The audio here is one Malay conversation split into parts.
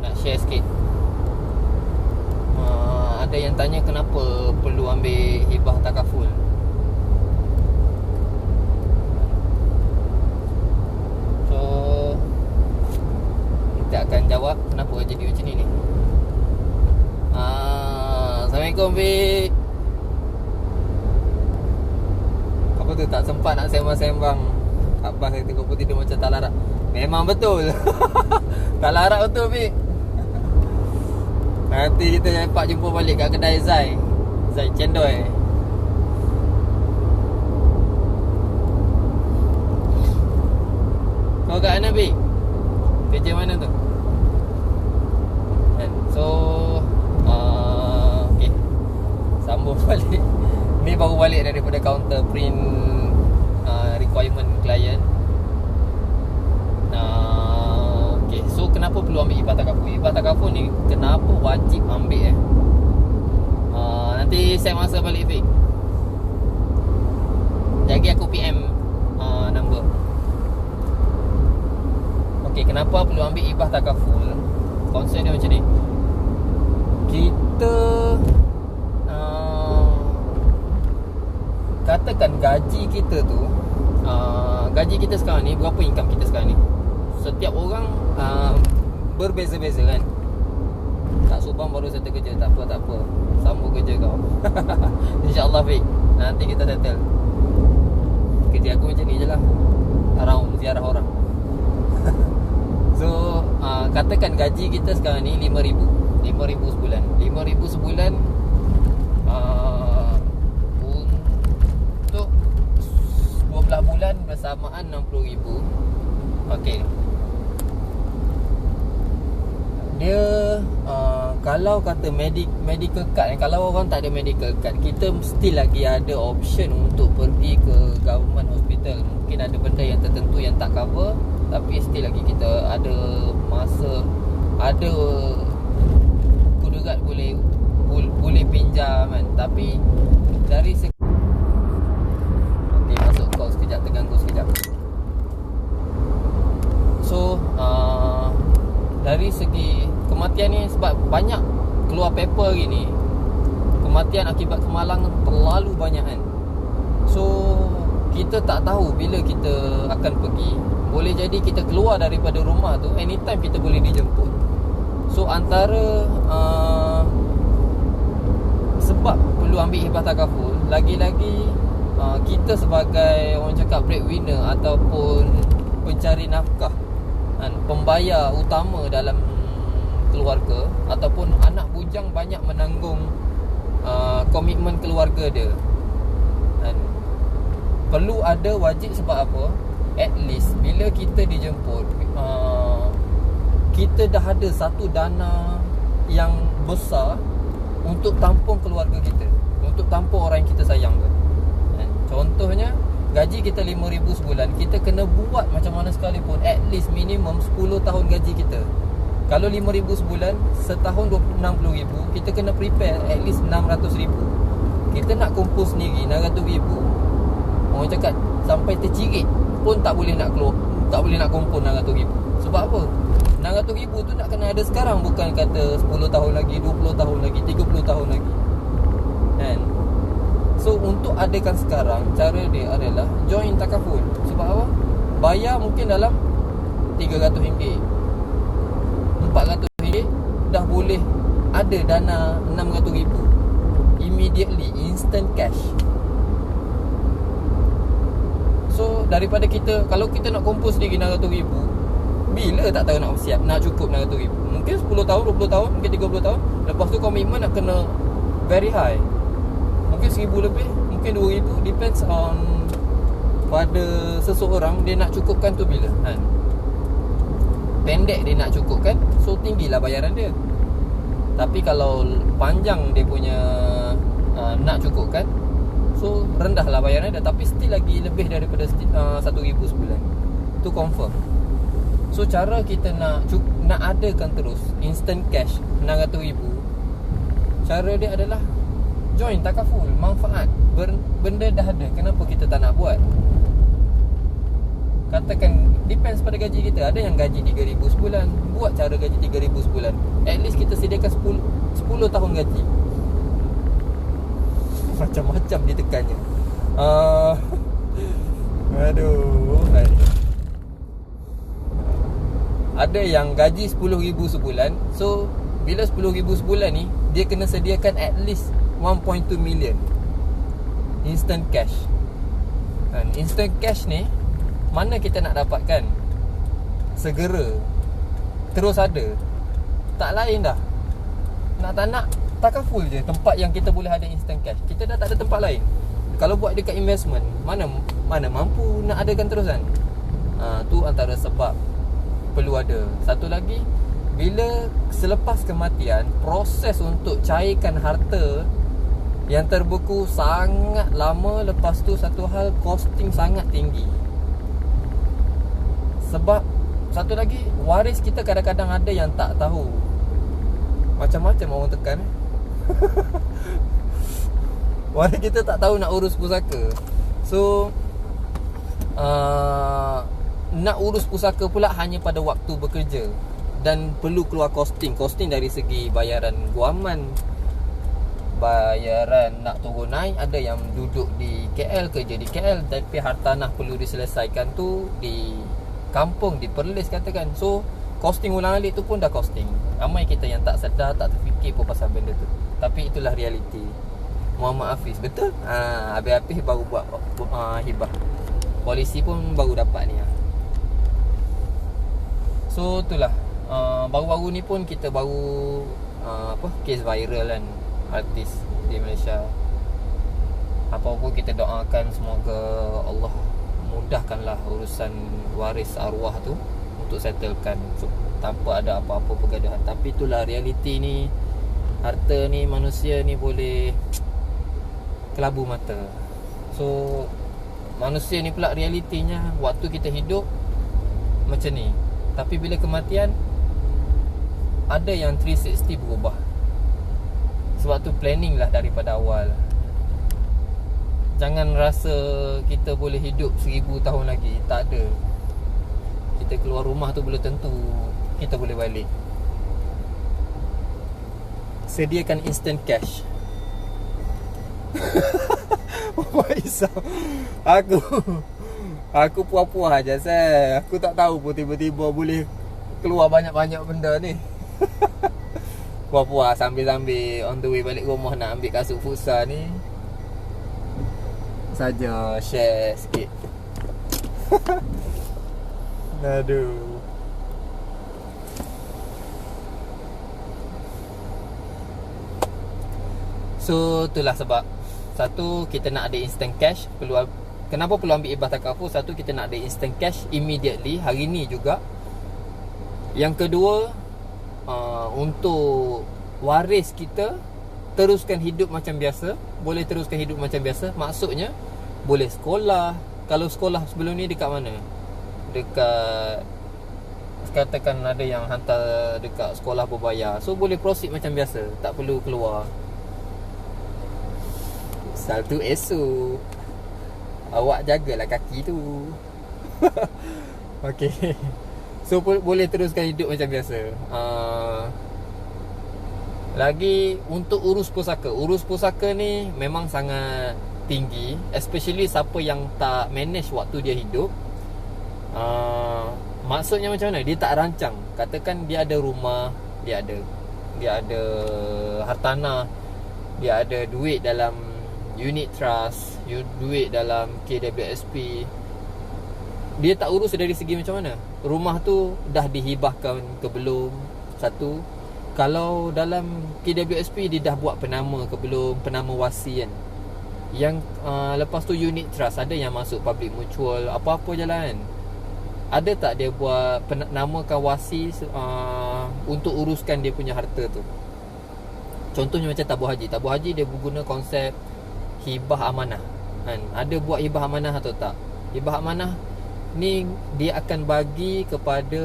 nak share sikit. Ada yang tanya kenapa perlu ambil hibah takaful. So kita akan jawab kenapa jadi macam ni. Assalamualaikum Fik. Apa tu, tak sempat nak sembang-sembang. Abang kata kau pun tidur macam tak larat. Memang betul. Tak larat betul Fik. Nanti kita dapat jumpa balik kat kedai Zai Cendol. Kau kat mana Fik? Kerja mana tu? So okay, sambung balik. Ni baru balik daripada counter print requirement client. Okay, so kenapa perlu ambil hibah takaful? Hibah takaful ni kenapa wajib ambil nanti saya masa balik Fik. Jadi aku PM number. Okay, kenapa perlu ambil hibah takaful? Konsep dia macam ni. Kita katakan gaji kita tu, gaji kita sekarang ni, berapa income kita sekarang ni? Setiap orang berbeza-beza kan. Tak Subang baru settle kerja. Tak apa, sambung kerja kau. InsyaAllah Fik, nanti kita settle. Kerja aku macam ni je lah, around ziarah orang. So katakan gaji kita sekarang ni 5,000 sebulan. 5,000 sebulan untuk 12 bulan bersamaan 60,000. Okey. Dia kalau kata medical card, kalau orang tak ada medical card, kita mesti lagi ada option untuk pergi ke government hospital. Mungkin ada benda yang tertentu yang tak cover, tapi still lagi kita ada masa, ada kudurat boleh pinjam kan. Tapi dari okay, masuk call sekejap, terganggu sekejap. So dari segi kematian ni, sebab banyak keluar paper hari ni, kematian akibat kemalangan terlalu banyak kan. So kita tak tahu bila kita akan pergi. Boleh jadi kita keluar daripada rumah tu anytime kita boleh dijemput. So antara sebab perlu ambil hibah takaful, lagi-lagi kita sebagai orang cakap breadwinner ataupun pencari nafkah kan, pembayar utama dalam keluarga, ataupun anak bujang banyak menanggung komitmen keluarga dia kan. Perlu ada wajib, sebab apa? At least bila kita dijemput, kita dah ada satu dana yang besar untuk tampung keluarga kita, untuk tampung orang yang kita sayang tu kan. Contohnya gaji kita 5,000 sebulan, kita kena buat macam mana sekalipun at least minimum 10 tahun gaji kita. Kalau 5,000 sebulan, setahun 60,000, kita kena prepare at least 600,000. Kita nak kumpul sendiri 600,000, orang cakap sampai tercirit pun tak boleh nak keluar, tak boleh nak kumpul 600,000. Sebab apa? 600,000 tu nak kena ada sekarang, bukan kata 10 tahun lagi, 20 tahun lagi, 30 tahun lagi kan. So untuk adakan sekarang, cara dia adalah join takaful. Sebab apa? Bayar mungkin dalam RM300, RM400, dah boleh ada dana 600,000 immediately, instant cash. So daripada kita, kalau kita nak kumpul sendiri 600,000, bila tak tahu nak siap, nak cukup 600,000. Mungkin 10 tahun, 20 tahun, mungkin 30 tahun. Lepas tu komitmen nak kena very high. Mungkin 1,000 lebih, mungkin 2,000, depends on pada seseorang dia nak cukupkan tu bila kan. Pendek dia nak cukupkan, so tinggilah bayaran dia. Tapi kalau panjang dia punya nak cukupkan, so rendahlah bayaran dia, tapi still lagi lebih daripada 1,000 sebulan. Tu confirm. So cara kita nak adakan terus instant cash 600,000, cara dia adalah join takaful. Manfaat benda dah ada, kenapa kita tak nak buat? Katakan depends pada gaji kita. Ada yang gaji 3,000 sebulan, buat cara gaji 3,000 sebulan. At least kita sediakan 10 tahun gaji. Macam-macam ditekannya. Aduh. Ada yang gaji 10,000 sebulan. So bila 10,000 sebulan ni, dia kena sediakan at least 1.2 million instant cash. Dan instant cash ni mana kita nak dapatkan? Segera. Terus ada. Tak lain dah. Nak tak nak, takaful je tempat yang kita boleh ada instant cash. Kita dah tak ada tempat lain. Kalau buat dekat investment, mana mampu nak adakan terusan. Tu antara sebab perlu ada. Satu lagi, bila selepas kematian, proses untuk cairkan harta yang terbeku sangat lama. Lepas tu satu hal, costing sangat tinggi. Sebab satu lagi, waris kita kadang-kadang ada yang tak tahu. Macam-macam orang tekan. Waris kita tak tahu nak urus pusaka. So nak urus pusaka pula hanya pada waktu bekerja. Dan perlu keluar costing dari segi bayaran guaman, bayaran nak turun naik. Ada yang duduk di KL, kerja di KL, tapi hartanah perlu diselesaikan tu di kampung, di Perlis katakan. So costing ulang-alik tu pun dah costing. Ramai kita yang tak sedar, tak terfikir pun pasal benda tu. Tapi itulah realiti. Muhammad Hafiz, betul? Habis-habis baru buat hibah. Polisi pun baru dapat ni. So itulah. Baru-baru ni pun kita baru kes viral kan, artis di Malaysia. Apa-apa kita doakan semoga Allah mudahkanlah urusan waris arwah tu untuk settlekan, so, tanpa ada apa-apa pergaduhan. Tapi itulah realiti ni. Harta ni, manusia ni boleh kelabu mata. So manusia ni pula realitinya, waktu kita hidup macam ni, tapi bila kematian ada yang 360 berubah. Sebab tu planning lah daripada awal. Jangan rasa kita boleh hidup 1000 tahun lagi. Tak ada. Kita keluar rumah tu belum tentu kita boleh balik. Sediakan instant cash. Waisan. Aku puas-puas aja saya. Aku tak tahu pun tiba-tiba boleh keluar banyak-banyak benda ni. Puas-puas sambil-sambil on the way balik rumah nak ambil kasut futsal ni. Saja share sikit. Aduh. So itulah sebab. Satu, kita nak ada instant cash. Kenapa perlu ambil ibah takaful? Satu, kita nak ada instant cash immediately, hari ni juga. Yang kedua, untuk waris kita teruskan hidup macam biasa. Boleh teruskan hidup macam biasa. Maksudnya boleh sekolah. Kalau sekolah sebelum ni dekat mana? Dekat, katakan ada yang hantar dekat sekolah berbayar. So boleh proceed macam biasa, tak perlu keluar. Satu esok, awak jagalah kaki tu. Okay. So boleh teruskan hidup macam biasa. Lagi untuk urus pusaka. Urus pusaka ni memang sangat tinggi, especially siapa yang tak manage waktu dia hidup. Maksudnya macam mana? Dia tak rancang. Katakan dia ada rumah, dia ada hartanah, dia ada duit dalam unit trust, duit dalam KWSP. Dia tak urus dari segi macam mana rumah tu dah dihibahkan ke belum. Satu, kalau dalam KWSP dia dah buat penama ke belum, penama wasi kan. Yang lepas tu unit trust, ada yang masuk public mutual, apa-apa jalan. Ada tak dia buat namakan wasi untuk uruskan dia punya harta tu. Contohnya macam tabung haji. Tabung haji dia guna konsep hibah amanah kan? Ada buat hibah amanah atau tak? Hibah amanah ni dia akan bagi kepada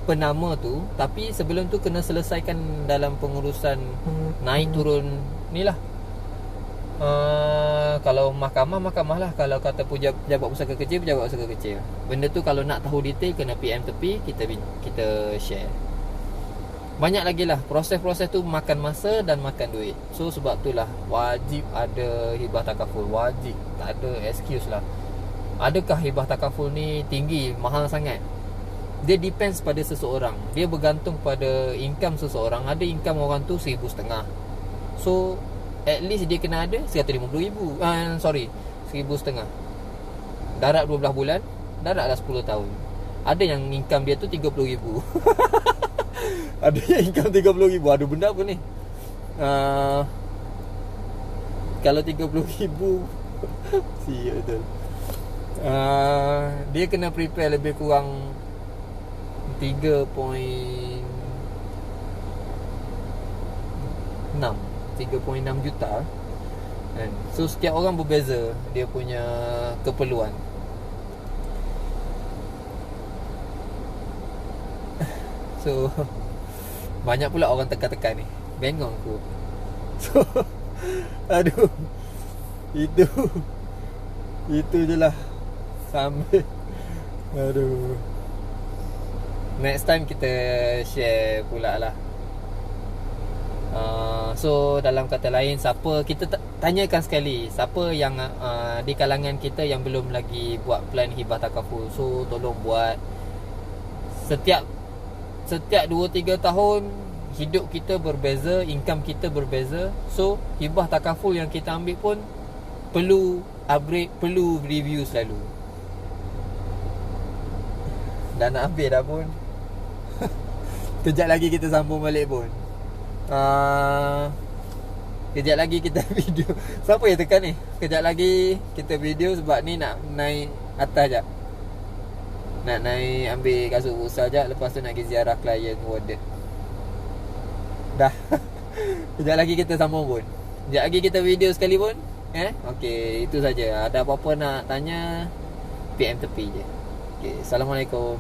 penama tu, tapi sebelum tu kena selesaikan dalam pengurusan naik turun ni lah, kalau mahkamah lah. Kalau kata pejabat pusaka kecil, pejabat pusaka kecil. Benda tu kalau nak tahu detail kena PM tepi, kita share. Banyak lagi lah. Proses-proses tu makan masa dan makan duit. So sebab tu lah wajib ada hibah takaful. Wajib. Tak ada excuse lah. Adakah hibah takaful ni tinggi, mahal sangat? Dia depends pada seseorang. Dia bergantung pada income seseorang. Ada income orang tu RM1,500. So at least dia kena ada RM150,000. RM1,500. Darat 12 bulan, darat dah 10 tahun. Ada yang income dia tu RM30,000. Ada yang income RM30,000. Ada benda apa ni? Kalau RM30,000 siap betul. Dia kena prepare lebih kurang 3.6 juta kan? So setiap orang berbeza dia punya keperluan. So banyak pula orang tekan-tekan ni. Bengong aku. So aduh, Itu je lah. Sambil aduh, next time kita share pula lah. So dalam kata lain, siapa kita tanyakan sekali, siapa yang di kalangan kita yang belum lagi buat plan hibah takaful. So tolong buat. Setiap 2-3 tahun hidup kita berbeza, income kita berbeza. So hibah takaful yang kita ambil pun perlu upgrade, perlu review selalu. Dah nak habis dah pun. Kejap lagi kita sambung balik pun. Kejap lagi kita video. Siapa yang tekan ni? Kejap lagi kita video sebab ni nak naik atas jap. Nak naik ambil kasut besar jap. Lepas tu nak pergi ziarah klien warded. Dah. Kejap lagi kita sambung pun. Kejap lagi kita video sekali pun. Okay, itu saja. Ada apa-apa nak tanya, PM tepi je. Okay, Assalamualaikum.